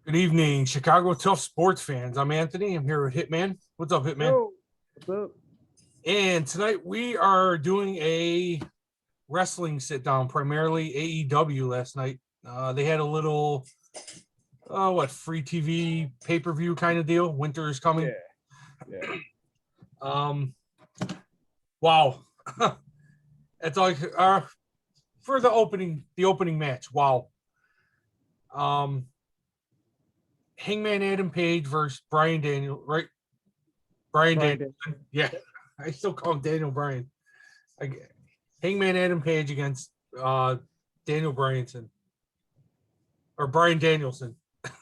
Good evening, Chicago Tough sports fans. I'm Anthony. I'm here with Hitman. What's up, Hitman? Yo, what's up? And tonight we are doing a wrestling sit down, primarily AEW last night. They had a little, free TV pay-per-view kind of deal. Winter is coming. Yeah. Wow. That's all for the opening match. Wow. Hangman Adam Page versus Brian Daniel, right? Brian Danielson. Yeah. I still call him Daniel Bryan. Hangman Adam Page against Daniel Bryanson. Or Brian Danielson.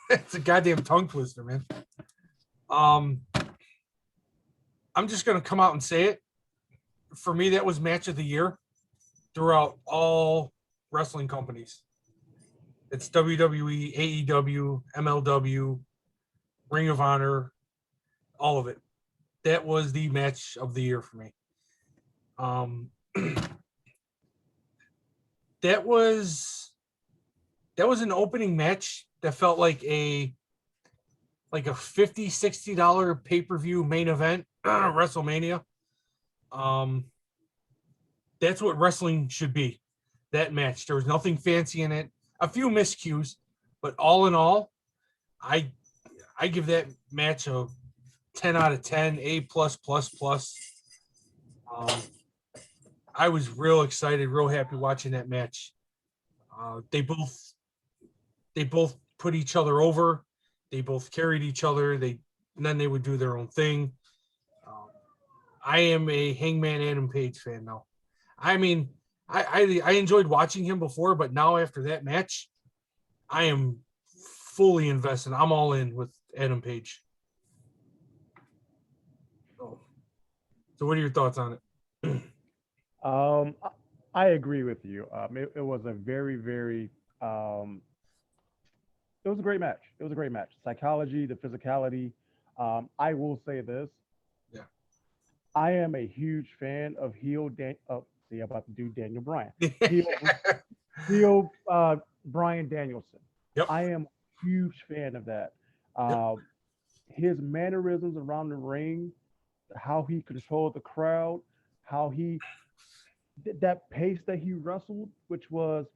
It's a goddamn tongue twister, man. I'm just gonna come out and say it. For me, that was match of the year throughout all wrestling companies. It's WWE, AEW, MLW, Ring of Honor, all of it. That was the match of the year for me. That was an opening match that felt like a $50-$60 pay-per-view main event, WrestleMania. That's what wrestling should be. That match. There was nothing fancy in it. A few miscues, but all in all, I give that match a 10 out of 10, A+++. I was real excited, real happy watching that match. They both put each other over. They both carried each other. And then they would do their own thing. I am a Hangman Adam Page fan now. I mean, I enjoyed watching him before, but now after that match, I am fully invested. I'm all in with Adam Page. So what are your thoughts on it? I agree with you. It was a very, it was a great match. It was a great match. Psychology, the physicality. I will say this. Yeah. I am a huge fan of I'm about to do Daniel Bryan. Heel Brian Danielson. Yep. I am a huge fan of that. His mannerisms around the ring, how he controlled the crowd, how he did that pace that he wrestled, which was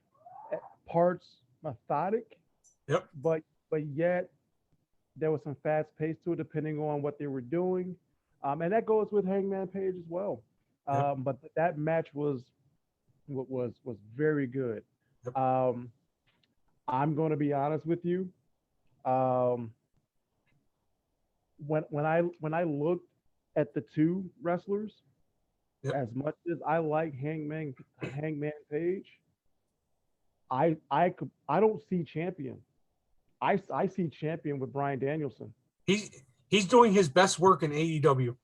at parts methodic, Yep. but yet there was some fast pace to it depending on what they were doing. And that goes with Hangman Page as well. Yep. But that match was very good. Yep. I'm going to be honest with you. When I looked at the two wrestlers, Yep. as much as I like Hangman Page, I don't see champion. I see champion with Brian Danielson. He's doing his best work in AEW.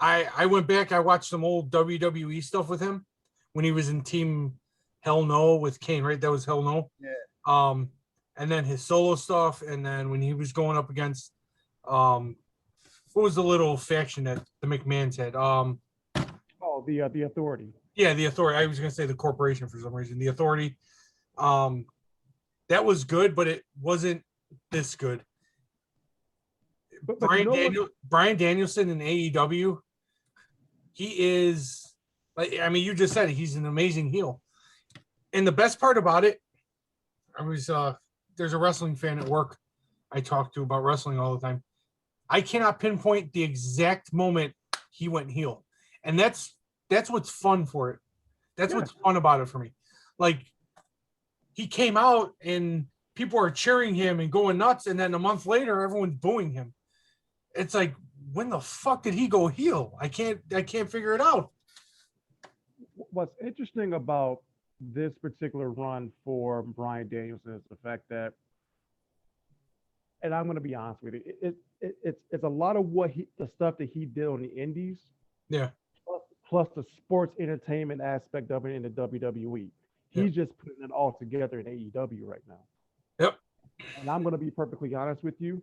I went back, I watched some old WWE stuff with him when he was in Team Hell No with Kane, right? That was Hell No. Yeah. And then his solo stuff, and then when he was going up against what was the little faction that the McMahons had? The Authority. Yeah, the Authority. I was gonna say the Corporation for some reason. The Authority. That was good, but it wasn't this good. But Brian Danielson in AEW, he is you just said it, he's an amazing heel. And the best part about it, there's a wrestling fan at work I talk to about wrestling all the time. I cannot pinpoint the exact moment he went heel. And that's what's fun for it. That's what's fun about it for me. Like, he came out and people are cheering him and going nuts, and then a month later everyone's booing him. It's like, when the fuck did he go heel? I can't figure it out. What's interesting about this particular run for Brian Danielson is the fact that, and I'm going to be honest with you, it's a lot of the stuff that he did on the indies. Yeah. Plus the sports entertainment aspect of it in the WWE. He's just putting it all together in AEW right now. Yep. And I'm going to be perfectly honest with you.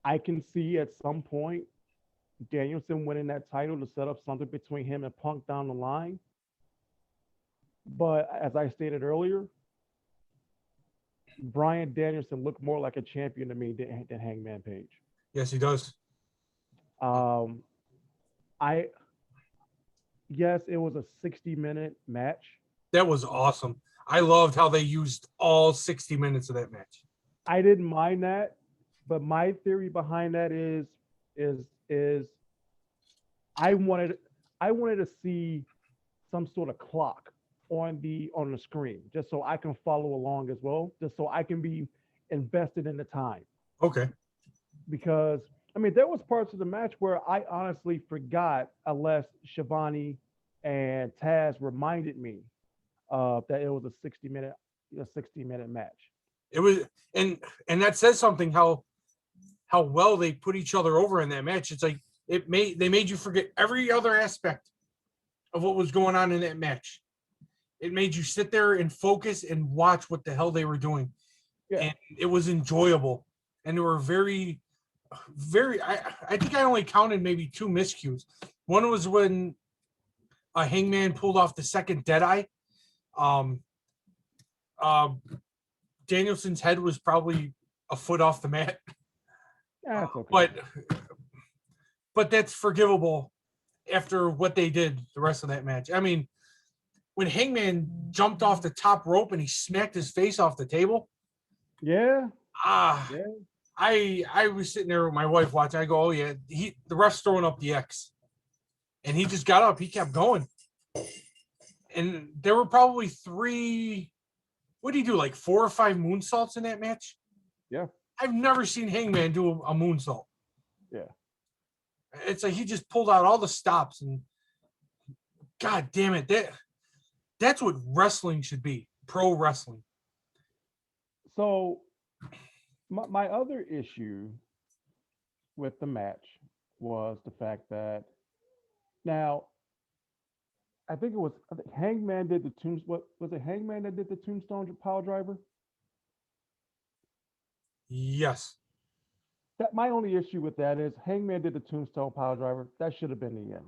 I can see at some point Danielson winning that title to set up something between him and Punk down the line. But as I stated earlier, Brian Danielson looked more like a champion to me than Hangman Page. Yes, he does. Um, I yes, it was a 60-minute match. That was awesome. I loved how they used all 60 minutes of that match. I didn't mind that, but my theory behind that is I wanted I wanted to see some sort of clock on the screen just so I can follow along as well, just so I can be invested in the time. Okay. Because I mean, there was parts of the match where I honestly forgot unless Shivani and Taz reminded me that it was a 60-minute match. It was, and that says something how well they put each other over in that match. It's like they made you forget every other aspect of what was going on in that match. It made you sit there and focus and watch what the hell they were doing. Yeah. And it was enjoyable. And they were very, very, I think I only counted maybe 2 miscues. One was when a Hangman pulled off the second Deadeye. Um, uh, Danielson's head was probably a foot off the mat. Yeah, that's okay. But that's forgivable after what they did the rest of that match. I mean, when Hangman jumped off the top rope and he smacked his face off the table. Yeah. Yeah. I was sitting there with my wife watching. I go, oh yeah, the ref's throwing up the X. And he just got up, he kept going. And there were probably 3, what did he do, like 4 or 5 moonsaults in that match? Yeah. I've never seen Hangman do a moonsault. Yeah. It's like he just pulled out all the stops, and God damn it, that's what wrestling should be. Pro wrestling. So my other issue with the match was the fact that now I think Hangman did the tombstone. What was it? Hangman that did the tombstone pile driver. Yes. That my only issue with that is Hangman did the tombstone pile driver. That should have been the end.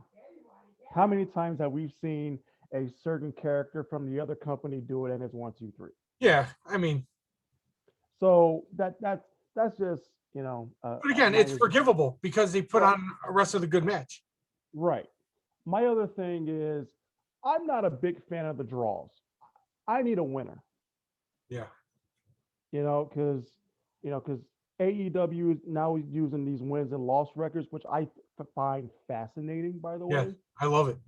How many times have we seen a certain character from the other company do it and it's 1, 2, 3? Yeah, I mean, so that's just but again, it's forgivable because they put on a rest of the good match. Right. My other thing is I'm not a big fan of the draws. I need a winner. Yeah. Because AEW is now using these wins and loss records, which I find fascinating. By the way, I love it.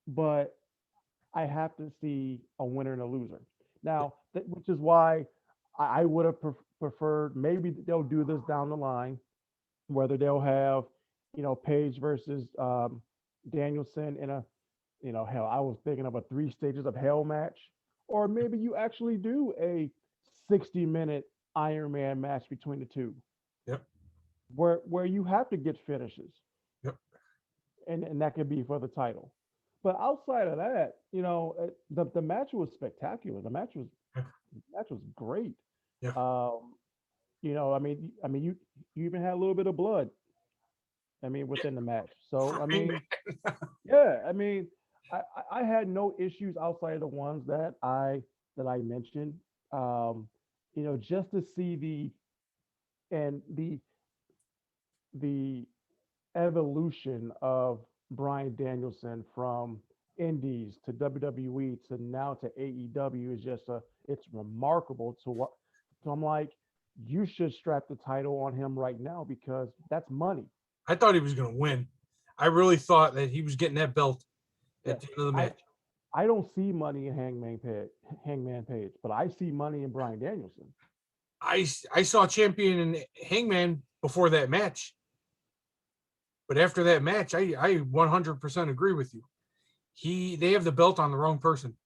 But I have to see a winner and a loser. Now, which is why I would have preferred maybe they'll do this down the line, whether they'll have Page versus Danielson in a hell, I was thinking of a 3 stages of hell match, or maybe you actually do a 60-minute Iron Man match between the two. Yep. Where you have to get finishes. Yep. And that could be for the title. But outside of that, the match was spectacular. The match was great. Yeah. I mean, you even had a little bit of blood. I mean, within the match. So I mean, yeah, I mean, I had no issues outside of the ones that I mentioned. Just to see the evolution of Brian Danielson from Indies to WWE to now to AEW is it's remarkable to what. So I'm like, you should strap the title on him right now because that's money. I thought he was going to win. I really thought that he was getting that belt at the end of the match. I don't see money in Hangman Page, but I see money in Brian Danielson. I saw champion in Hangman before that match. But after that match, I 100% agree with you. They have the belt on the wrong person.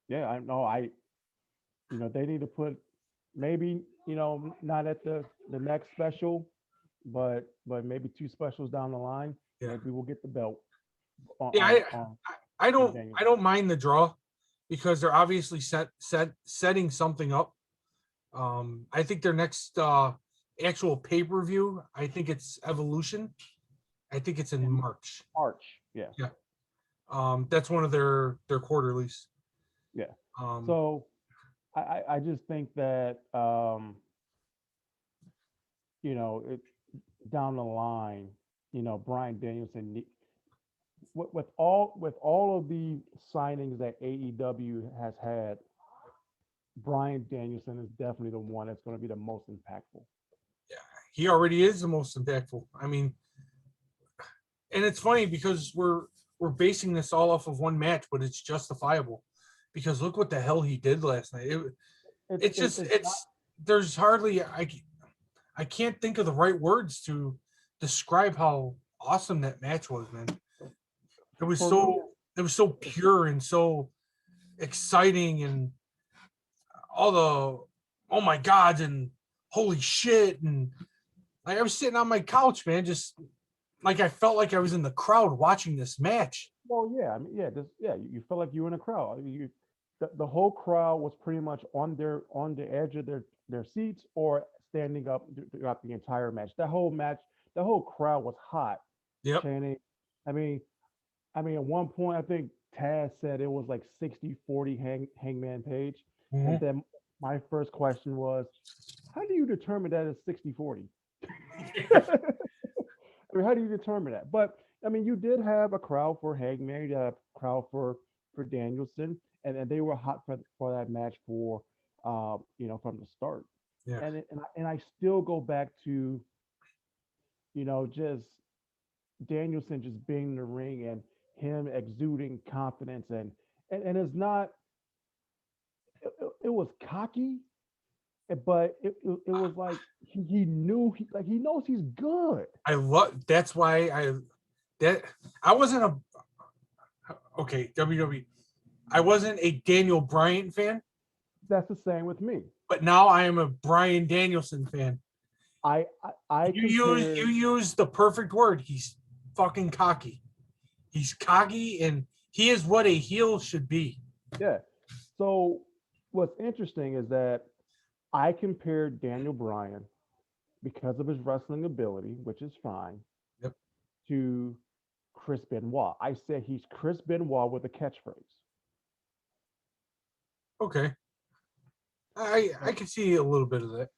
Yeah, I know. They need to put maybe not at the next special, but maybe 2 specials down the line. Yeah. Maybe we'll get the belt. I don't mind the draw because they're obviously setting something up. I think their next actual pay-per-view, I think it's Evolution. I think it's in March. Yeah. That's one of their quarterlies. Yeah. So I just think that it down the line, Brian Danielson with all of the signings that AEW has had, Brian Danielson is definitely the one that's going to be the most impactful. He already is the most impactful. I mean, and it's funny because we're basing this all off of one match, but it's justifiable because look what the hell he did last night. It's just it's there's hardly I can't think of the right words to describe how awesome that match was, man. It was so pure and so exciting and all the oh my god and holy shit and like I was sitting on my couch, man, just like I felt like I was in the crowd watching this match. Well, yeah, I mean, you felt like you were in a crowd. The whole crowd was pretty much on the edge of their seats or standing up throughout the entire match. The whole crowd was hot, Yep. chanting. I mean, at one point, I think Taz said it was like 60-40 Hangman Page. And Mm-hmm. then my first question was, how do you determine that it's 60-40? I mean, how do you determine that? But I mean, you did have a crowd for Hangman, you had a crowd for Danielson, and they were hot for that match from the start. Yeah. And I still go back to just Danielson just being in the ring and him exuding confidence and it's not it was cocky, but it was like he knew he knows he's good. I love that's why I wasn't a okay, WWE. I wasn't a Daniel Bryan fan, That's the same with me. but now I am a Bryan Danielson fan. I You use the perfect word. He's fucking cocky. He's cocky and he is what a heel should be. yeah. So what's interesting is that I compared Daniel Bryan because of his wrestling ability, which is fine, Yep. to Chris Benoit. I said he's Chris Benoit with a catchphrase. Okay. I can see a little bit of that.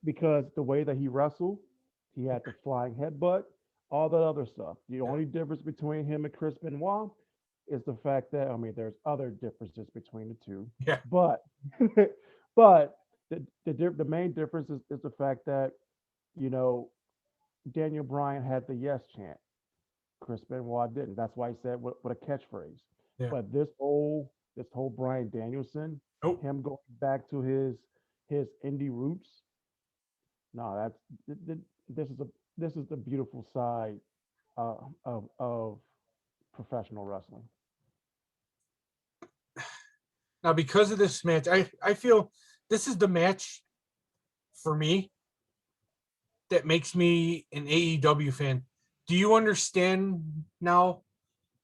Because the way that he wrestled, he had the flying headbutt, all that other stuff. The only difference between him and Chris Benoit is the fact that there's other differences between the two, Yeah. but but the main difference is the fact that you know Daniel Bryan had the yes chant. Chris Benoit didn't. That's why he said with a catchphrase. Yeah. But this whole Bryan Danielson, Nope. him going back to his indie roots. No, this is the beautiful side of professional wrestling. Now, because of this match, I feel this is the match for me that makes me an AEW fan. Do you understand now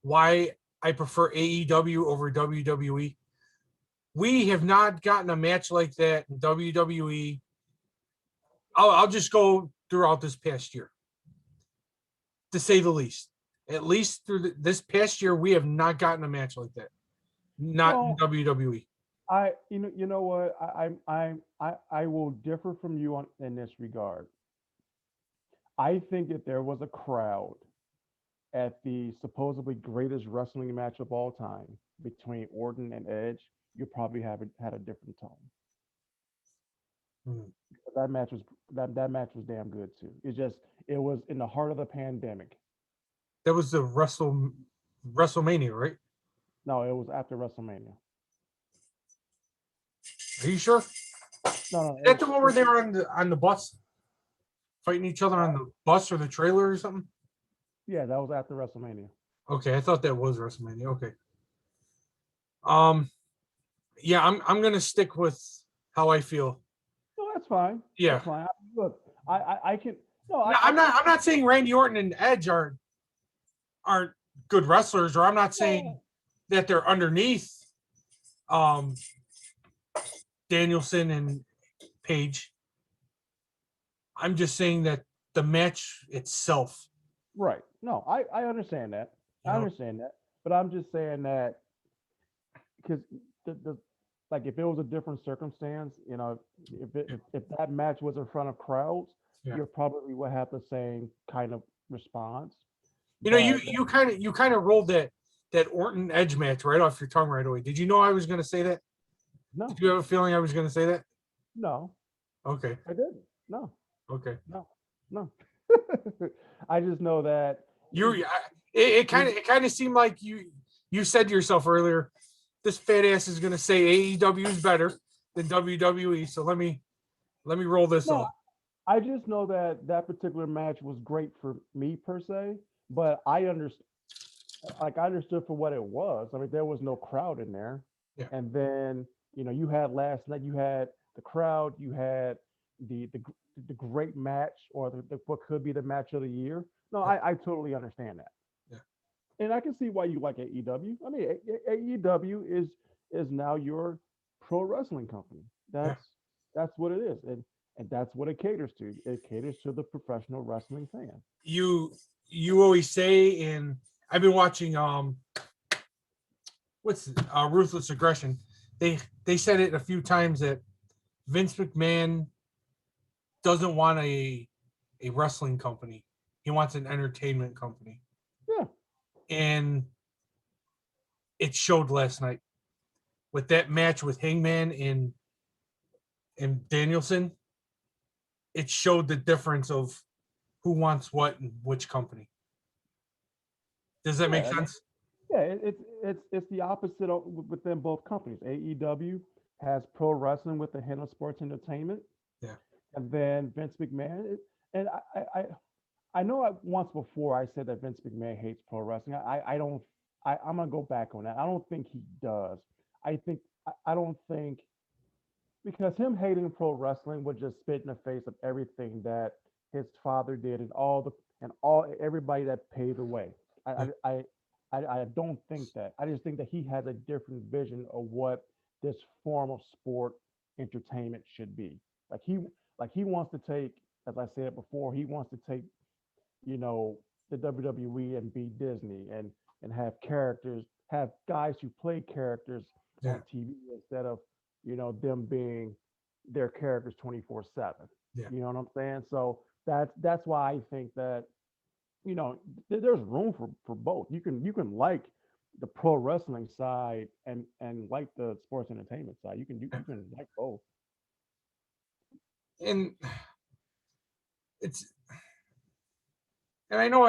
why I prefer AEW over WWE? We have not gotten a match like that in WWE. I'll just go throughout this past year, to say the least. At least through this past year, we have not gotten a match like that. Not in WWE. You know what I will differ from you in this regard. I think if there was a crowd at the supposedly greatest wrestling match of all time between Orton and Edge, you probably have had a different tone. Hmm. That match was damn good too. It was in the heart of the pandemic. That was the WrestleMania, right? No, it was after WrestleMania. Are you sure? No, Is that the one where they were on the bus, fighting each other on the bus or the trailer or something? yeah, that was after WrestleMania. Okay, I thought that was WrestleMania. Okay. Yeah, I'm gonna stick with how I feel. No, that's fine. Yeah. That's fine. Look, I can. No, I'm not saying Randy Orton and Edge aren't good wrestlers, or I'm not saying that they're underneath Danielson and Page. I'm just saying that the match itself. Right. No, I understand that. I understand that. But I'm just saying that because the like if it was a different circumstance, if that match was in front of crowds, Yeah. you probably would have the same kind of response. You know, you But you kind of rolled that Orton Edge match right off your tongue right away. Did you know I was going to say that? no, Did you have a feeling I was going to say that? no, Okay. I didn't. No, Okay. no, no. I just know that It kind of seemed like you said to yourself earlier, this fat ass is going to say AEW is better than WWE. So let me roll this no. off. I just know that that particular match was great for me per se, but I understand. Like I understood for what it was. I mean, there was no crowd in there, Yeah. and then you had last night. You had the crowd. You had the great match, or what could be the match of the year. No, Yeah. I totally understand that, Yeah. and I can see why you like AEW. I mean, AEW is now your pro wrestling company. Yeah. That's what it is, and that's what it caters to. It caters to the professional wrestling fan. You always say, and I've been watching what's Ruthless Aggression. They said it a few times that Vince McMahon doesn't want a wrestling company. He wants an entertainment company. Yeah. And it showed last night with that match with Hangman and Danielson. It showed the difference of who wants what and which company. Does that make Yeah, sense? yeah, it's the opposite within both companies. AEW has pro wrestling with the hint of sports entertainment, Yeah. and then Vince McMahon. And I know once before I said that Vince McMahon hates pro wrestling. I don't. I'm gonna go back on that. I don't think he does. I think I don't think because him hating pro wrestling would just spit in the face of everything that his father did and all everybody that paved the way. I Yeah. I I, I don't think that. I just think that he has a different vision of what this form of sport entertainment should be. Like he like he wants to take, as I said before, he wants to take you know the WWE and be Disney and have characters, have guys who play characters Yeah. on TV instead of them being their characters 24/7. Yeah. You know what I'm saying? So that's why I think that there's room for both. You can like the pro wrestling side and like the sports entertainment side. You can like both. And it's and I know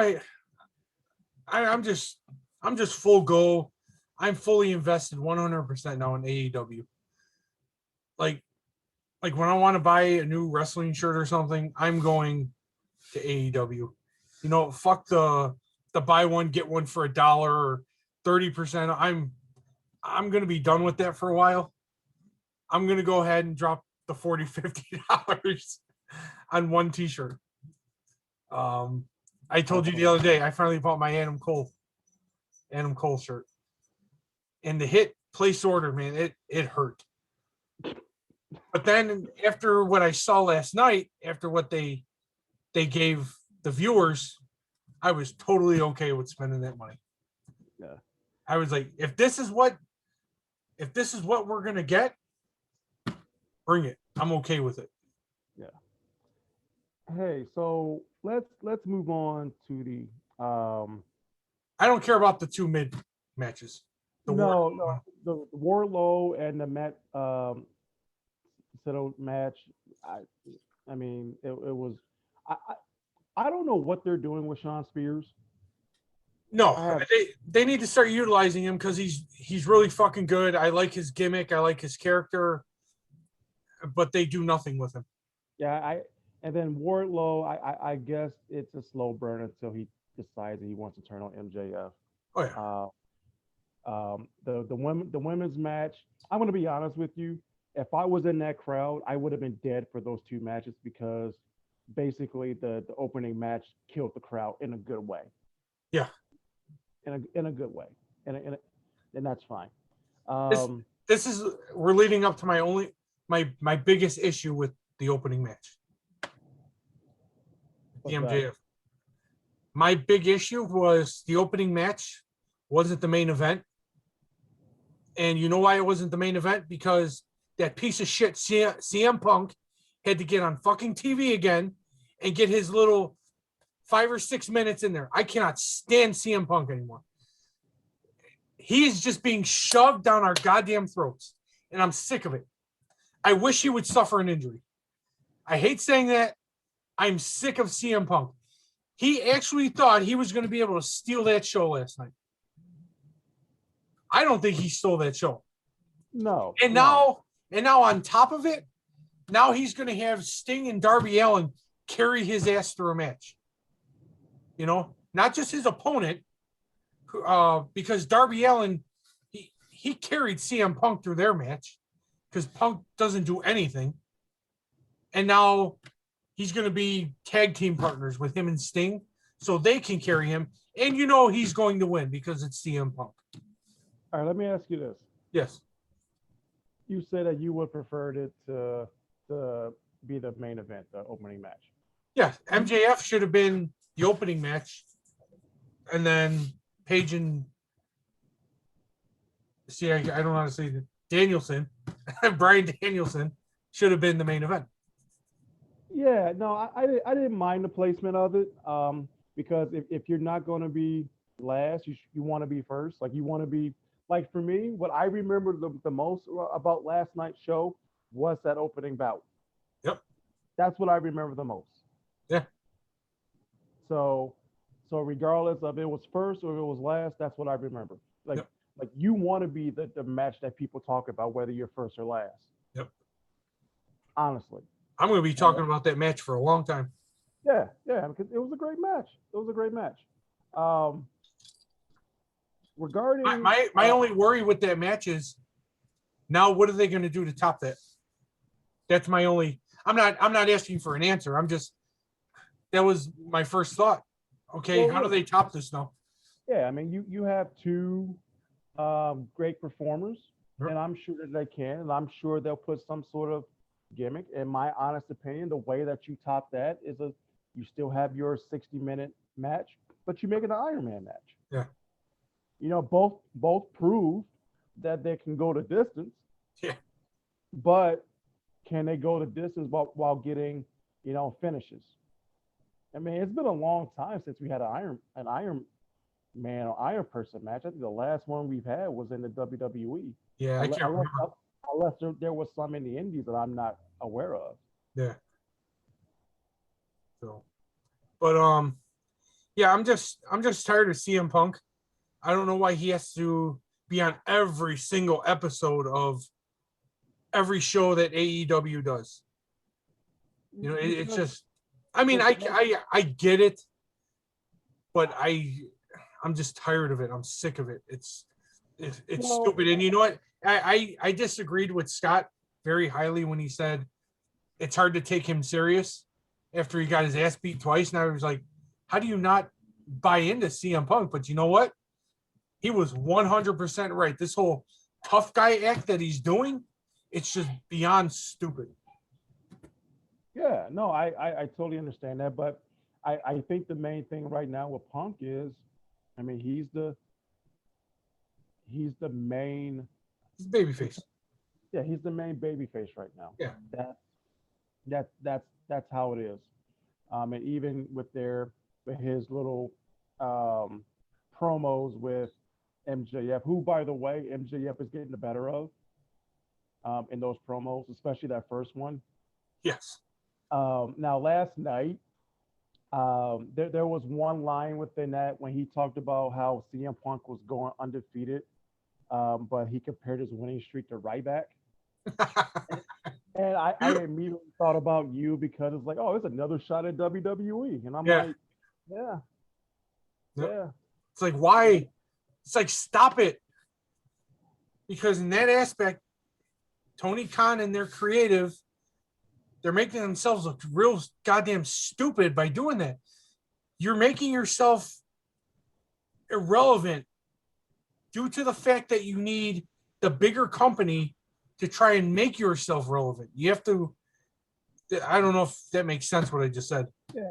I'm just full go. I'm fully invested 100% now in AEW. Like like when I want to buy a new wrestling shirt or something, I'm going to AEW. You know, fuck the buy one get one for $1 or 30%. I'm gonna be done with that for a while. I'm gonna go ahead and drop the $40-$50 on one t-shirt. Um I told you the other day I finally bought my Adam Cole shirt. And the hit place order, man, it hurt. But then after what I saw last night, after what they gave the viewers, I was totally okay with spending that money. Yeah. I was like, if this is what we're gonna get, bring it. I'm okay with it. Yeah. Hey, so let's move on to the I don't care about the two mid matches. The no, war. no, the Warlow and the Matt Settle match. I I mean it was I, I don't know what they're doing with Sean Spears. No, I have they need to start utilizing him because he's really fucking good. I like his gimmick. I like his character, but they do nothing with him. yeah, and then Wardlow, I guess it's a slow burn until he decides that he wants to turn on MJF. Oh yeah. The women's match. I'm gonna be honest with you. If I was in that crowd, I would have been dead for those two matches because basically the opening match killed the crowd in a good way. Yeah. In a good way, and that's fine. This this is we're leading up to my biggest issue with the opening match. The MJF. My big issue was the opening match wasn't the main event. And you know why it wasn't the main event? Because that piece of shit CM Punk had to get on fucking TV again and get his little 5 or 6 minutes in there. I cannot stand CM Punk anymore. He is just being shoved down our goddamn throats, and I'm sick of it. I wish he would suffer an injury. I hate saying that. I'm sick of CM Punk. He actually thought he was going to be able to steal that show last night. I don't think he stole that show. No. And now on top of it, now he's going to have Sting and Darby Allin carry his ass through a match. You know, not just his opponent, because Darby Allin, he carried CM Punk through their match because Punk doesn't do anything. And now he's going to be tag team partners with him and Sting so they can carry him. And you know he's going to win because it's CM Punk. All right, let me ask you this. Yes. You said that you would prefer it to be the main event, the opening match. Yeah, MJF should have been the opening match. And then Paige and I don't know how to say it. Danielson, Bryan Danielson should have been the main event. Yeah, no, I didn't mind the placement of it because if you're not going to be last, you want to be first. Like you want to be like for me, what I remember the most about last night's show was that opening bout. Yep. That's what I remember the most. Yeah. So regardless of it was first or it was last, that's what I remember. Like you want to be the match that people talk about, whether you're first or last. Yep. Honestly. I'm going to be talking about that match for a long time. Yeah, because it was a great match. Regarding my only worry with that match is now what are they going to do to top that? That's my only. I'm not asking for an answer. That was my first thought. Okay, how do they top this now? Yeah, I mean you have two great performers, and I'm sure that they can, and I'm sure they'll put some sort of gimmick. In my honest opinion, the way that you top that is you still have your 60-minute match, but you make it an Iron Man match. Yeah. You know, both prove that they can go the distance. Yeah. But can they go the distance while getting, finishes? I mean, it's been a long time since we had an Iron Man or Iron Person match. I think the last one we've had was in the WWE. Yeah, I can't remember. Unless there was some in the Indies that I'm not aware of. Yeah. So, but yeah, I'm just tired of CM Punk. I don't know why he has to be on every single episode of every show that AEW does. You know, it's just. I mean, I get it, but I'm just tired of it. I'm sick of it. It's stupid. And you know what? I disagreed with Scott very highly when he said it's hard to take him serious after he got his ass beat twice. And I was like, how do you not buy into CM Punk? But you know what? He was 100% right. This whole tough guy act that he's doing, it's just beyond stupid. Yeah, no, I totally understand that. But I think the main thing right now with Punk is, I mean, he's the main. He's babyface. Yeah, he's the main babyface right now. Yeah. That's how it is. And even with his little promos with MJF, who, by the way, MJF is getting the better of in those promos, especially that first one. Yes. Now, last night, there was one line within that when he talked about how CM Punk was going undefeated, but he compared his winning streak to Ryback. And I immediately thought about you because it's like, oh, it's another shot at WWE. And I'm like, yeah. It's like, why? It's like, stop it. Because in that aspect, Tony Khan and their creative, they're making themselves look real goddamn stupid by doing that. You're making yourself irrelevant due to the fact that you need the bigger company to try and make yourself relevant. You have to, I don't know if that makes sense what I just said. Yeah.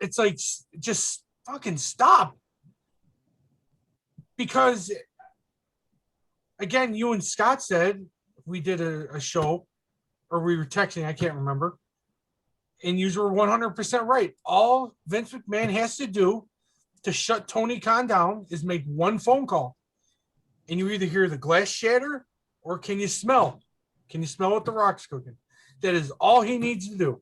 It's like, just fucking stop. Because again, you and Scott said we did a show, or we were texting, I can't remember, and you were 100% right. All Vince McMahon has to do to shut Tony Khan down is make one phone call, and you either hear the glass shatter or can you smell? Can you smell what the Rock's cooking? That is all he needs to do.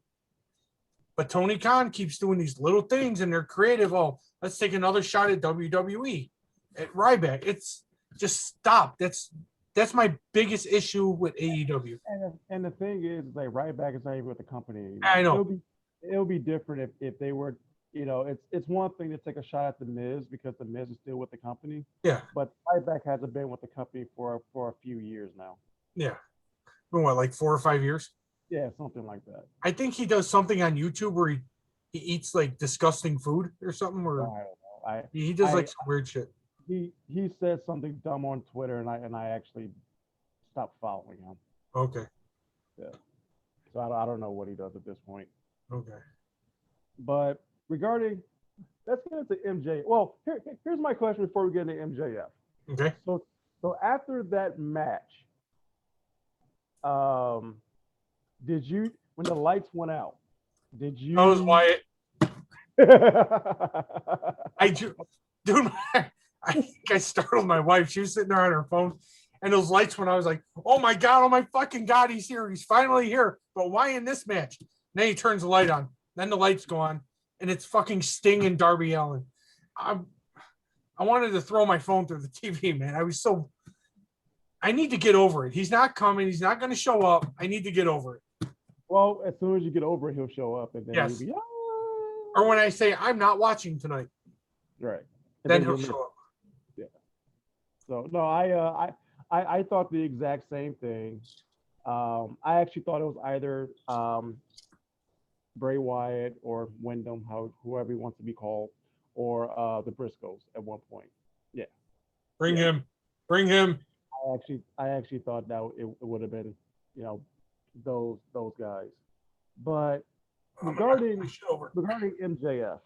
But Tony Khan keeps doing these little things, and they're creative. Oh, let's take another shot at WWE, at Ryback. It's just stop. That's my biggest issue with AEW. And the thing is, like, Ryback is not even with the company anymore. I know. It'll be different if they were, it's one thing to take a shot at the Miz because the Miz is still with the company. Yeah. But Ryback hasn't been with the company for a few years now. Yeah. Been what, like 4 or 5 years? Yeah, something like that. I think he does something on YouTube where he eats like disgusting food or something. Or I don't know. he does like some weird shit. He said something dumb on Twitter, and I actually stopped following him. Okay. Yeah. So I don't know what he does at this point. Okay. But regarding, let's get into MJ. Well, here's my question before we get into MJF. Okay. So after that match, did you, when the lights went out, did you? That was Wyatt. I do, dude. I think I startled my wife. She was sitting there on her phone, and those lights went. I was like, "Oh my god! Oh my fucking god! He's here! He's finally here!" But why in this match? And then he turns the light on. Then the lights go on, and it's fucking Sting and Darby Allin. I wanted to throw my phone through the TV, man. I need to get over it. He's not coming. He's not going to show up. I need to get over it. Well, as soon as you get over it, he'll show up, and then yes. You'll be, or when I say I'm not watching tonight, right? Then he'll show up. Yeah. So no, I thought the exact same thing. I actually thought it was either Bray Wyatt or Wyndham, whoever he wants to be called, or the Briscoes at one point. Yeah. Bring him. I actually thought that it would have been, those guys. But regarding MJF,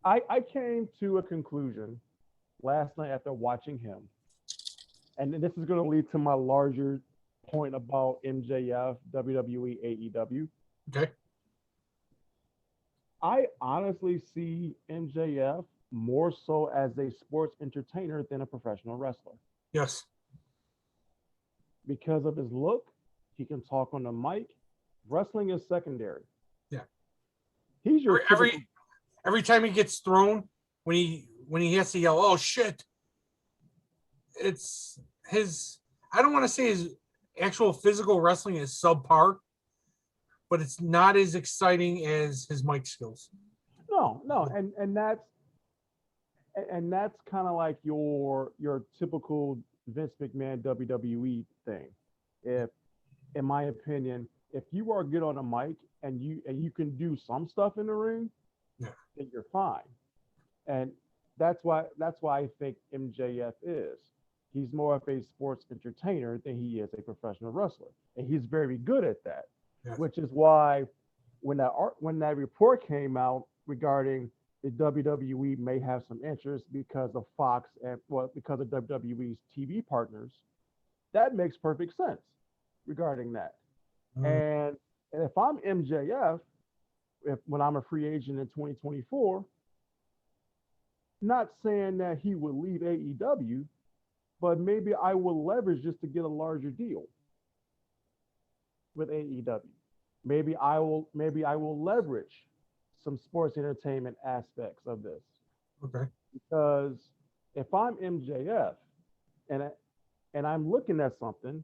I came to a conclusion last night after watching him, and this is going to lead to my larger point about MJF, WWE, AEW. Okay. I honestly see MJF more so as a sports entertainer than a professional wrestler. Yes. Because of his look, he can talk on the mic. Wrestling is secondary. Yeah. He's your every time he gets thrown, when he has to yell, "Oh shit!" It's his. I don't want to say his actual physical wrestling is subpar, but it's not as exciting as his mic skills. No, and that's kind of like your typical Vince McMahon WWE thing. If, in my opinion, if you are good on a mic and you can do some stuff in the ring, yeah, then you're fine. And that's why I think MJF is. He's more of a sports entertainer than he is a professional wrestler, and he's very good at that. Yeah. Which is why when that report came out regarding the WWE may have some interest because of Fox and because of WWE's TV partners, that makes perfect sense regarding that. And if I'm MJF, when I'm a free agent in 2024, not saying that he would leave AEW, but maybe I will leverage just to get a larger deal with AEW. Maybe I will leverage some sports entertainment aspects of this. Okay. Because if I'm MJF and I'm looking at something,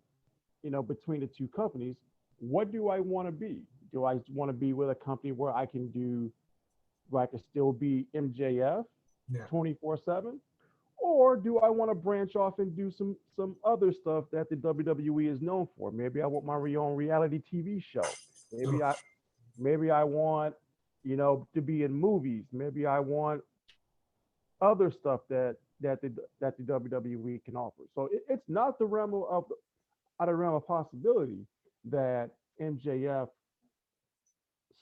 between the two companies, what do I want to be? Do I want to be with a company where I can still be MJF 24/7? Or do I want to branch off and do some other stuff that the WWE is known for? Maybe I want my own reality TV show. Maybe I want, to be in movies. Maybe I want other stuff that the WWE can offer. So it's not out of realm of possibility that MJF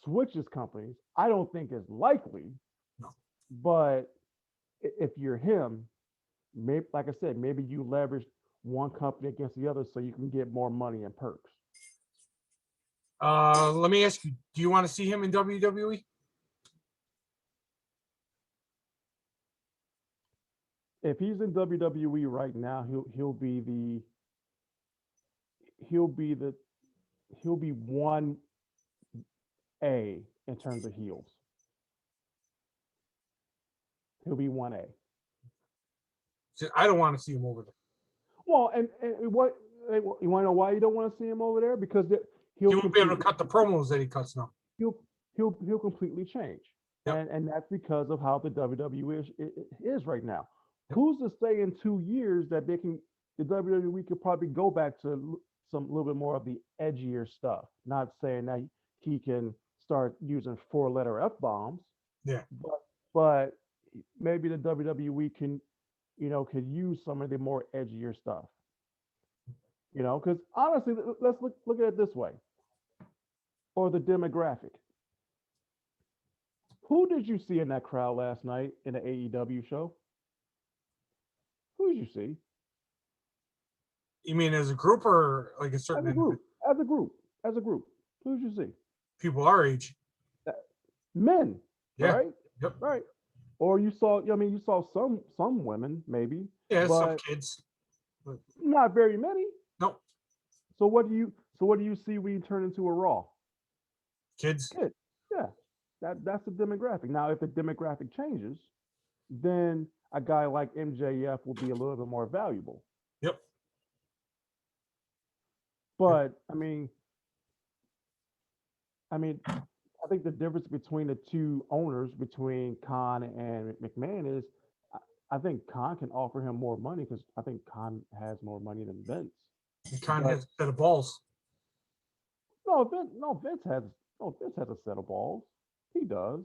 switches companies. I don't think it's likely. No. But if you're him, maybe, like I said, maybe you leverage one company against the other so you can get more money and perks. Let me ask you, do you want to see him in WWE? If he's in WWE right now, he'll be he'll be the he'll be 1A in terms of heels. He'll be 1A. I don't want to see him over there. Well, and what you want to know why you don't want to see him over there? Because He won't be able to cut the promos that he cuts now. he'll completely change, and that's because of how the WWE is right now. Who's to say in 2 years that the WWE could probably go back to some little bit more of the edgier stuff? Not saying that he can start using 4-letter F bombs. Yeah. But maybe the WWE can, could use some of the more edgier stuff. Because honestly, let's look at it this way. Or the demographic. Who did you see in that crowd last night in the AEW show? Who did you see? You mean as a group or like a certain As a group. Who did you see? People our age. Men. Yeah. Right? Yep. Right. Or you saw some women maybe. Yeah, some kids. But not very many. Nope. So what do you see when you turn into a Raw? Kids. Yeah. That's the demographic. Now, if the demographic changes, then a guy like MJF will be a little bit more valuable. Yep. But I think the difference between the two owners, between Khan and McMahon, is I think Khan can offer him more money because I think Khan has more money than Vince. And Khan has a set of balls. No, Vince has a set of balls. He does.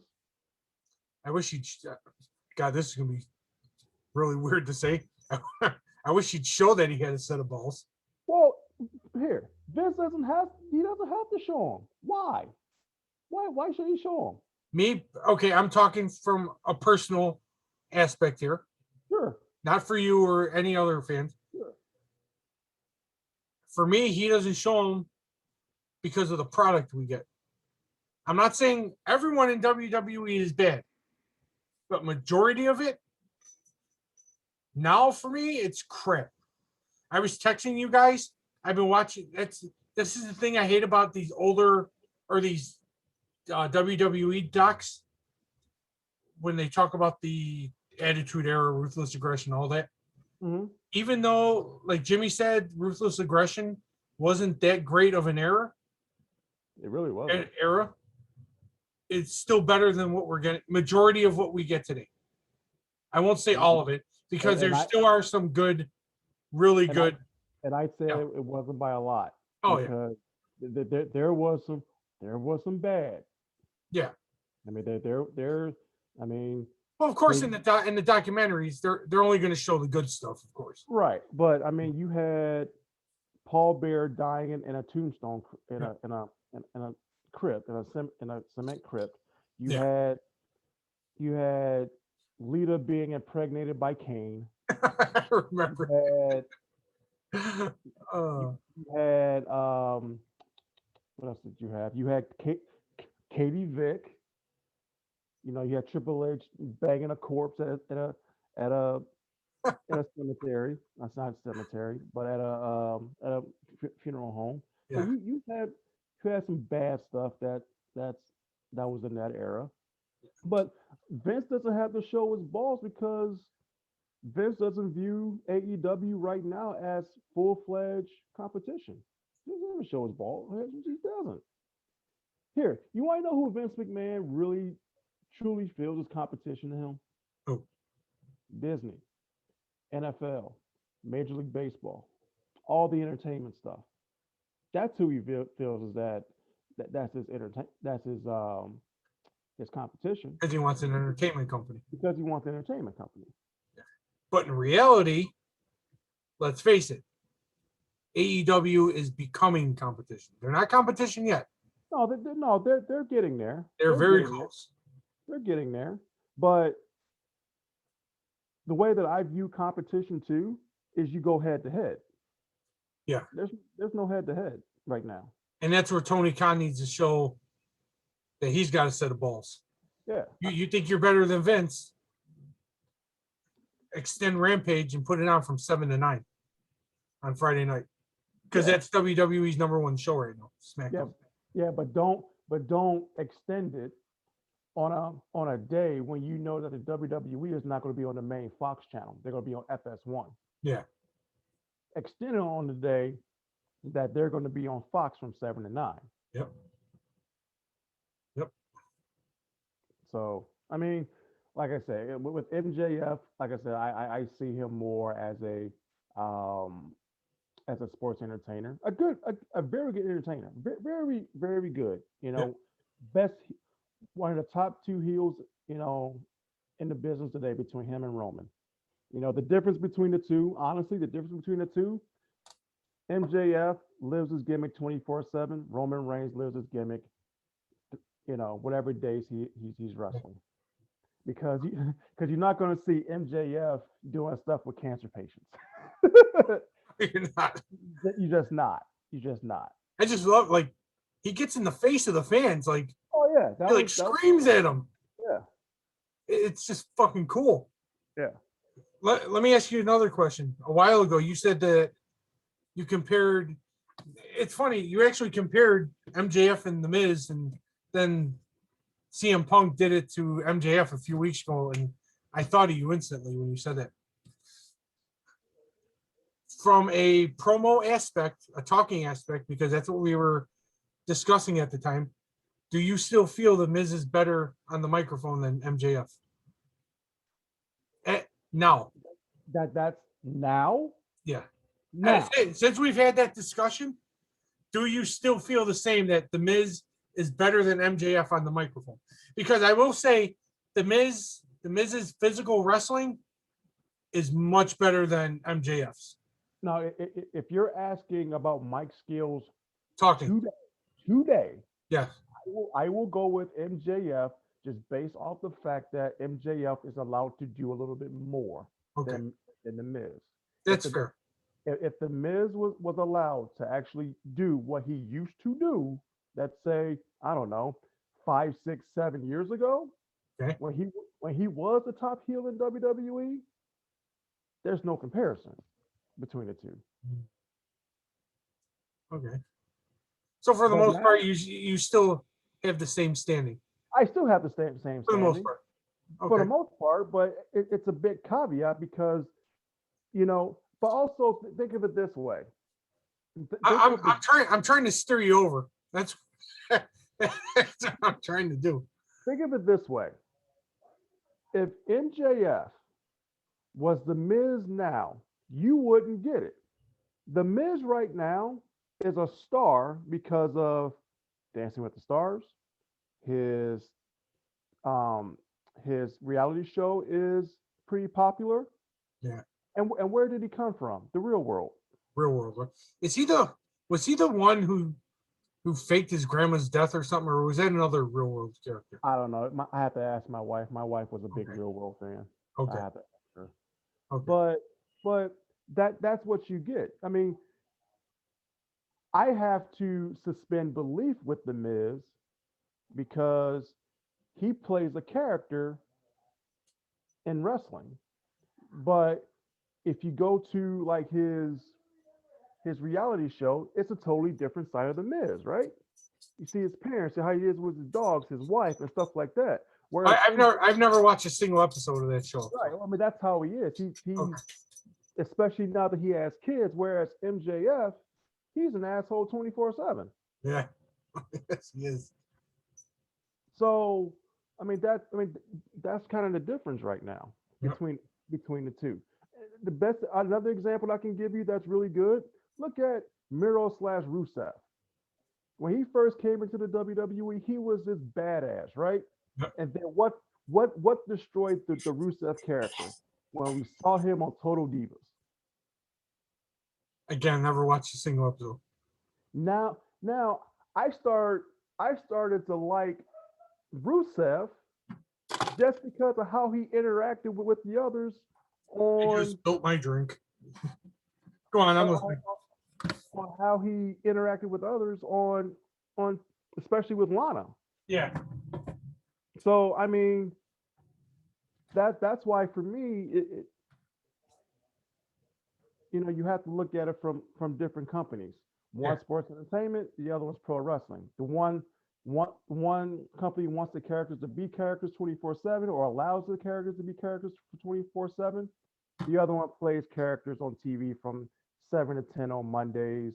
I wish he'd. God, this is gonna be really weird to say. I wish he'd show that he had a set of balls. Well, here, Vince doesn't have to show him. Why? Why should he show him? Me? Okay, I'm talking from a personal aspect here. Sure. Not for you or any other fans. Sure. For me, he doesn't show them because of the product we get. I'm not saying everyone in WWE is bad, but majority of it, now for me, it's crap. I was texting you guys. I've been watching. This is the thing I hate about these older or these WWE docs when they talk about the Attitude Era, Ruthless Aggression, all that. Mm-hmm. Even though, like Jimmy said, Ruthless Aggression wasn't that great of an era. It really wasn't. It's still better than what we're getting. Majority of what we get today. I won't say all of it because there still are some good, really good. And I'd say it wasn't by a lot. Oh because there was some bad. Yeah. I mean, well, of course, in the documentaries, they're only going to show the good stuff, of course. Right, but I mean, you had Paul Bear dying in a tombstone in a crypt, in a cement crypt. You had Lita being impregnated by Kane. I remember. You had what else did you have? You had Katie Vick. You had Triple H banging a corpse at a cemetery. That's not a cemetery, but at a funeral home. Yeah. So you had some bad stuff that was in that era. But Vince doesn't have to show his balls because Vince doesn't view AEW right now as full-fledged competition. He doesn't show his balls. He doesn't. Here, you want to know who Vince McMahon really truly feels is competition to him? Who? Disney, NFL, Major League Baseball, all the entertainment stuff. That's who he feels is that's his his competition. Because he wants an entertainment company. Because he wants an entertainment company. Yeah. But in reality, let's face it, AEW is becoming competition. They're not competition yet. No, they're getting there. They're very close. They're getting there. But the way that I view competition too is you go head to head. Yeah. There's no head to head right now. And that's where Tony Khan needs to show that he's got a set of balls. Yeah. You think you're better than Vince? Extend Rampage and put it on from 7 to 9 on Friday night, because that's WWE's #1 show right now. SmackDown. Yeah, but don't extend it on a day when you know that the WWE is not going to be on the main Fox channel. They're going to be on FS1. Yeah. Extend it on the day that they're going to be on Fox from 7 to 9. Yep. So, I mean, like I say, with MJF, like I said, I see him more as a sports entertainer, a very good entertainer, very, very good. Best, one of the top 2 heels, in the business today between him and Roman. The difference between the two, honestly, MJF lives his gimmick 24/7. Roman Reigns lives his gimmick, whatever days he's wrestling. Because you're not going to see MJF doing stuff with cancer patients. You're not. You're just not. You're just not. I just love, like, he gets in the face of the fans, like, oh yeah, he screams at them. Yeah, it's just fucking cool. Yeah. Let me ask you another question. A while ago, you said that you compared. It's funny. You actually compared MJF and The Miz, and then CM Punk did it to MJF a few weeks ago, and I thought of you instantly when you said that. From a promo aspect, a talking aspect, because that's what we were discussing at the time, do you still feel The Miz is better on the microphone than MJF? Now. That's now? Yeah. Now. Since we've had that discussion, do you still feel the same that The Miz is better than MJF on the microphone? Because I will say The Miz's physical wrestling is much better than MJF's. Now, if you're asking about mic skills talking today, yeah, I will go with MJF just based off the fact that MJF is allowed to do a little bit more than The Miz. That's fair. If The Miz was allowed to actually do what he used to do, let's say, I don't know, 5, 6, 7 years ago, when he was the top heel in WWE, there's no comparison between the two. Okay. So for the most part, you still have the same standing. I still have the same standing. For the most part. Okay. For the most part, but it's a big caveat because, but also think of it this way. I'm trying to steer you over. That's what I'm trying to do. Think of it this way. If MJF was The Miz now, you wouldn't get it. The Miz right now is a star because of Dancing with the Stars. His reality show is pretty popular. Yeah. And where did he come from? The real world. Real world. Was he the one who faked his grandma's death or something, or was that another real world character? I don't know. I have to ask my wife. My wife was a big real world fan. Okay. I have to ask her. Okay. But that's what you get. I mean, I have to suspend belief with The Miz because he plays a character in wrestling. But if you go to like his reality show, it's a totally different side of The Miz, right? You see his parents and how he is with his dogs, his wife, and stuff like that. Whereas I've never watched a single episode of that show. Right. Well, I mean, that's how he is. He especially now that he has kids. Whereas MJF, he's an asshole 24/7. Yeah, yes, he is. So, that's kind of the difference right now between the two. Another example I can give you that's really good. Look at Miro/Rusev. When he first came into the WWE, he was this badass, right? Yep. And then what destroyed the Rusev character? When we saw him on Total Divas. Again, never watched a single episode. Now I started to like Rusev just because of how he interacted with the others. You just spilt my drink. Go on, I'm listening. on how he interacted with others on especially with Lana. Yeah. So I mean that's why for me you have to look at it from different companies. One Yeah. sports entertainment, the other one's pro wrestling. The one company wants the characters to be characters 24/7 or allows the characters to be characters for 24/7. The other one plays characters on TV from 7 to 10 on Mondays,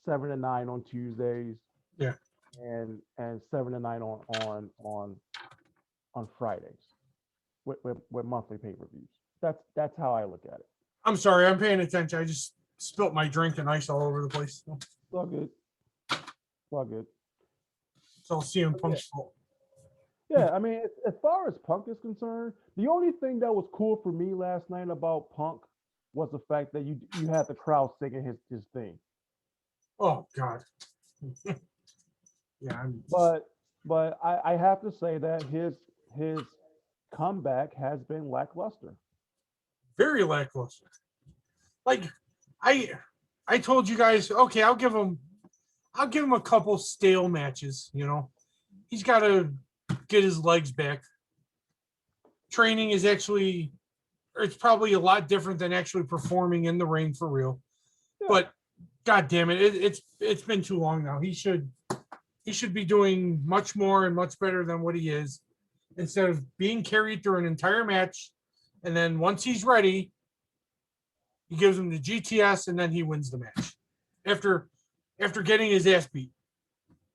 7 to 9 on Tuesdays, Yeah. and 7 to 9 on Fridays with monthly pay per views. That's how I look at it. I'm sorry. I'm paying attention. I just spilt my drink and ice all over the place. It's all good. It's all good. It's all CM Yeah. Punk's fault. Yeah, I mean, as far as Punk is concerned, the only thing that was cool for me last night about Punk was the fact that you had the crowd singing his theme. Oh God. Yeah. But I have to say that his comeback has been lackluster. Very lackluster. Like I told you guys, okay, I'll give him a couple stale matches, He's got to get his legs back. Training is actually it's probably a lot different than actually performing in the ring for real. Yeah. But God damn it, it's been too long now. He should be doing much more and much better than what he is, instead of being carried through an entire match, and then once he's ready, he gives him the GTS and then he wins the match after getting his ass beat.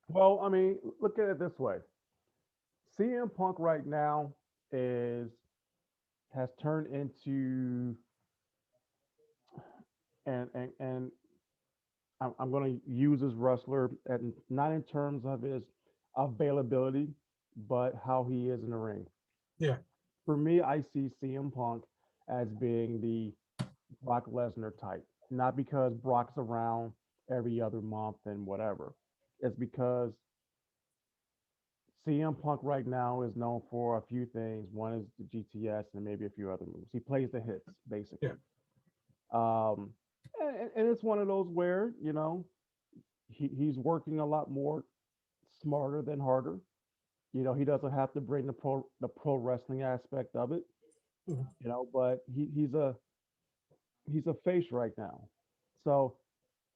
Well, I mean, look at it this way. CM Punk right now has turned into and I'm going to use this wrestler and not in terms of his availability, but how he is in the ring. Yeah. For me, I see CM Punk as being the Brock Lesnar type, not because Brock's around every other month and whatever. It's because CM Punk right now is known for a few things. One is the GTS and maybe a few other moves. He plays the hits basically. Yeah. And it's one of those where he's working a lot more smarter than harder. He doesn't have to bring the pro wrestling aspect of it. But he's a face right now. So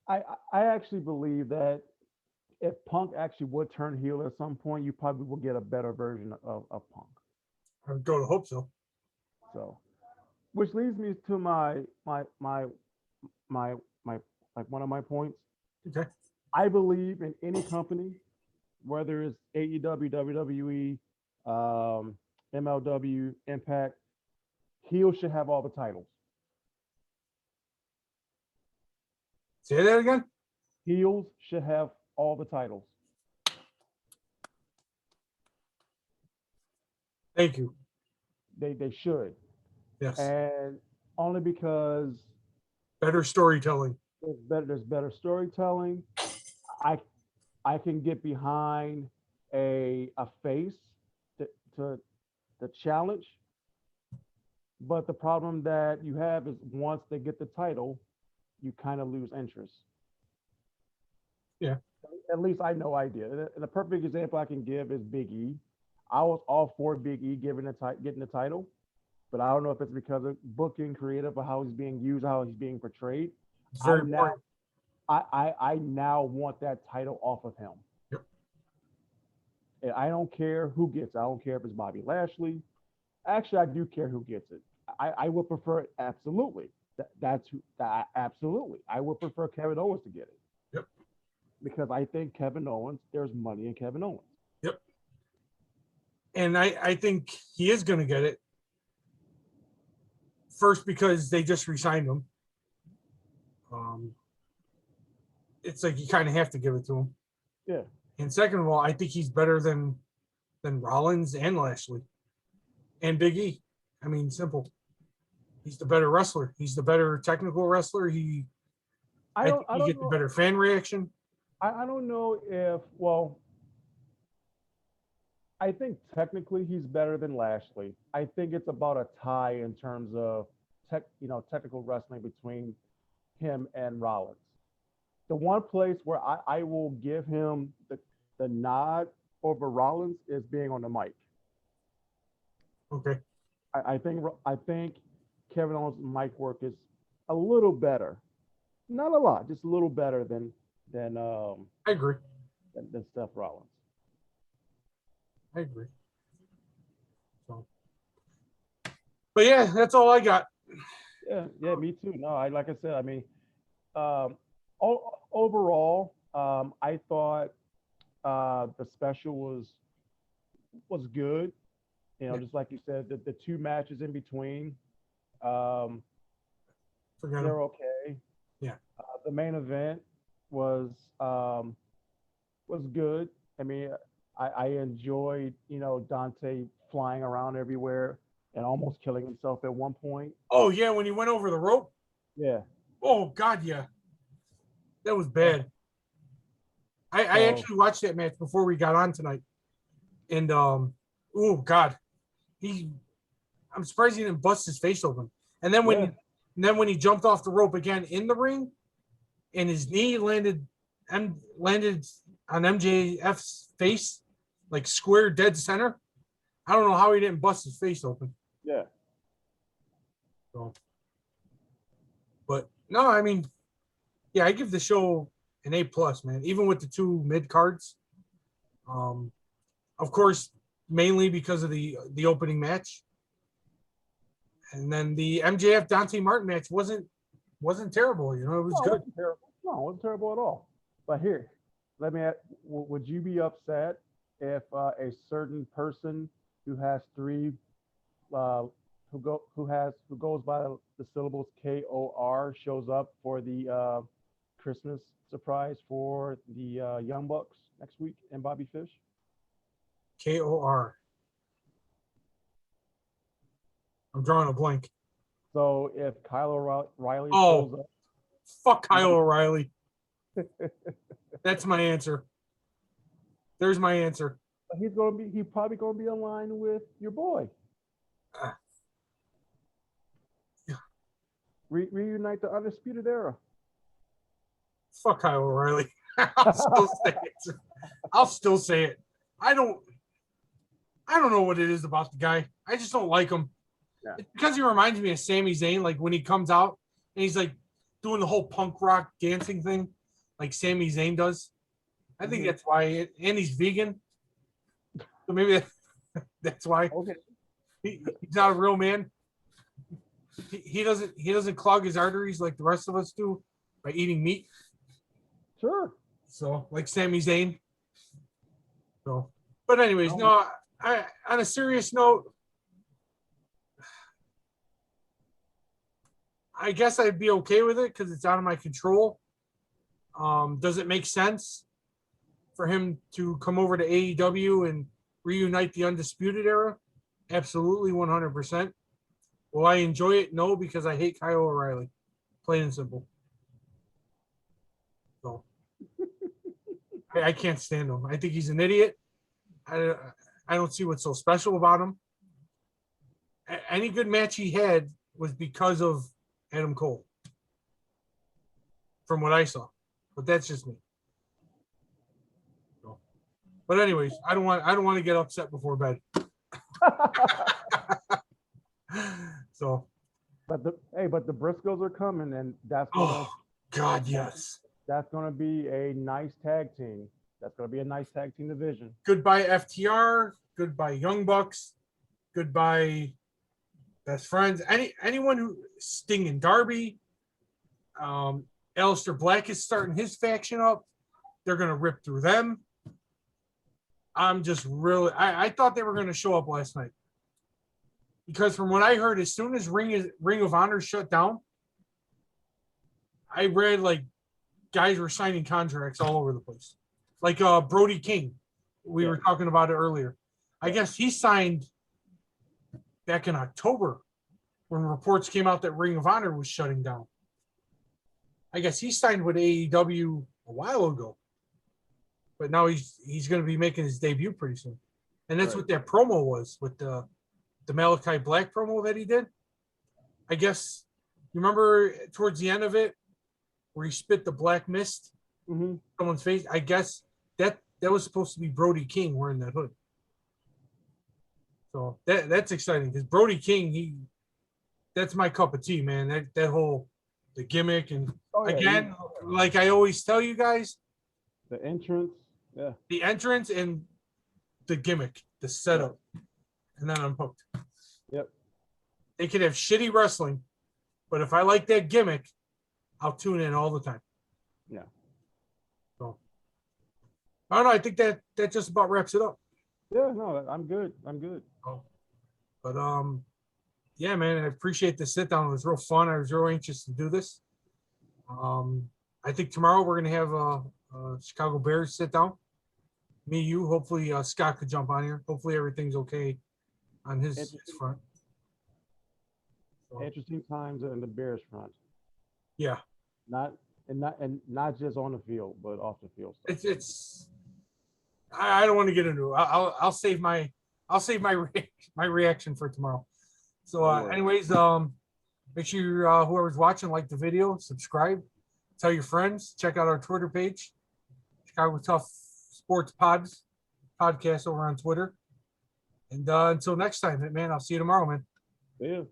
I actually believe that if Punk actually would turn heel at some point, you probably will get a better version of Punk. I would go to hope so. So, which leads me to my like one of my points. Okay. I believe in any company, whether it's AEW, WWE, MLW, Impact, heel should have all the titles. Say that again. Heels should have all the titles. Thank you. They should. Yes. And only because Better storytelling. there's better storytelling. I can get behind a face to challenge. But the problem that you have is once they get the title, you kind of lose interest. Yeah. At least I know I did. And the perfect example I can give is Big E. I was all for Big E getting the title, but I don't know if it's because of booking, creative, or how he's being used, how he's being portrayed. It's very important. I now want that title off of him. Yep. And I don't care who gets it. I don't care if it's Bobby Lashley. Actually, I do care who gets it. I would prefer it, absolutely. Absolutely. I would prefer Kevin Owens to get it. Yep. Because I think Kevin Owens, there's money in Kevin Owens. Yep. And I think he is going to get it. First, because they just re-signed him. It's like you kind of have to give it to him. Yeah. And second of all, I think he's better than Rollins and Lashley and Big E. I mean, simple. He's the better wrestler. He's the better technical wrestler. I think he gets the better fan reaction. I don't know if, well, I think technically he's better than Lashley. I think it's about a tie in terms of technical wrestling between him and Rollins. The one place where I will give him the nod over Rollins is being on the mic. Okay. I think Kevin Owens' mic work is a little better, not a lot, just a little better than I agree. than Seth Rollins. I agree. So, but yeah, that's all I got. Yeah, me too. No, like I said, I mean, um, overall, I thought the special was good. You know, Yeah. just like you said, the two matches in between, um, Forget they're him. okay. Yeah. The main event was good. I mean, I enjoyed Dante flying around everywhere and almost killing himself at one point. Oh yeah, when he went over the rope. Yeah. Oh God, yeah, that was So, bad. I so actually watched that match before we got on tonight, and oh God, he. I'm surprised he didn't bust his face open. And then yeah, when he jumped off the rope again in the ring, and his knee landed on MJF's face, like square dead center. I don't know how he didn't bust his face open. yeah. So, but no, I mean, yeah, I give the show an A+, man. Even with the two mid cards, um, of course, mainly because of the opening match, and then the MJF Dante Martin match wasn't terrible. You know, it was No, it good. wasn't terrible. No, it wasn't terrible at all. But here, let me ask, would you be upset if a certain person who has three uh, who goes by the syllables KOR shows up for the Christmas surprise for the Young Bucks next week and Bobby Fish? KOR. I'm drawing a blank. So if Kyle O'Reilly shows Oh, up, fuck you Kyle gonna, O'Reilly. That's my answer. There's my answer. he's probably gonna be in line with your boy. Uh, yeah, Reunite the Undisputed Era. fuck Kyle O'Reilly. I'll still say it. I'll still say it. I don't know what it is about the guy. I just don't like him. Yeah. It's because he reminds me of Sami Zayn, like when he comes out and he's like doing the whole punk rock dancing thing, like Sami Zayn does. I think that's why. And he's vegan, so maybe that's why. Okay. He's not a real man. He doesn't clog his arteries like the rest of us do by eating meat. Sure. So like Sami Zayn. So, but anyways, no. On a serious note, I guess I'd be okay with it because it's out of my control. Does it make sense for him to come over to AEW and reunite the Undisputed Era? Absolutely, 100%. Will I enjoy it? No, because I hate Kyle O'Reilly. Plain and simple. So I can't stand him. I think he's an idiot. I don't see what's so special about him. Any good match he had was because of Adam Cole, from what I saw. But that's just me. So, but anyways, I don't want to get upset before bed. So, but the Briscoes are coming, and God, yes. That's gonna be a nice tag team. That's gonna be a nice tag team division. Goodbye FTR. Goodbye Young Bucks. Goodbye Best Friends. Anyone who Sting and Darby. Aleister Black is starting his faction up. They're gonna rip through them. I'm just really. I thought they were gonna show up last night. Because from what I heard, as soon as Ring of Honor shut down, I read like guys were signing contracts all over the place. Like Brody King. We were talking about it earlier. I guess he signed back in October when reports came out that Ring of Honor was shutting down. I guess he signed with AEW a while ago. But now he's going to be making his debut pretty soon. And that's what that promo was with the Malachi Black promo that he did. I guess you remember towards the end of it, where he spit the black mist someone's face. I guess that was supposed to be Brody King wearing that hood. So that's exciting because Brody King, that's my cup of tea, man. That whole the gimmick and again, like I always tell you guys, the entrance, the entrance and the gimmick, the setup, and then I'm hooked. Yep. They could have shitty wrestling, but if I like that gimmick, I'll tune in all the time. Yeah. So I don't know. I think that just about wraps it up. Yeah, no, I'm good. Oh. But yeah, man, I appreciate the sit down. It was real fun. I was real anxious to do this. I think tomorrow we're gonna have a Chicago Bears sit down. Me, you. Hopefully, Scott could jump on here. Hopefully, everything's okay on his front. So, interesting times in the Bears front. Yeah. Not just on the field, but off the field stuff. It's. I don't want to get into it. I'll save my my reaction for tomorrow. So, anyways, make sure whoever's watching like the video, subscribe, tell your friends, check out our Twitter page, Chicago Tough Sports Podcast over on Twitter. And until next time, man, I'll see you tomorrow, man. See you.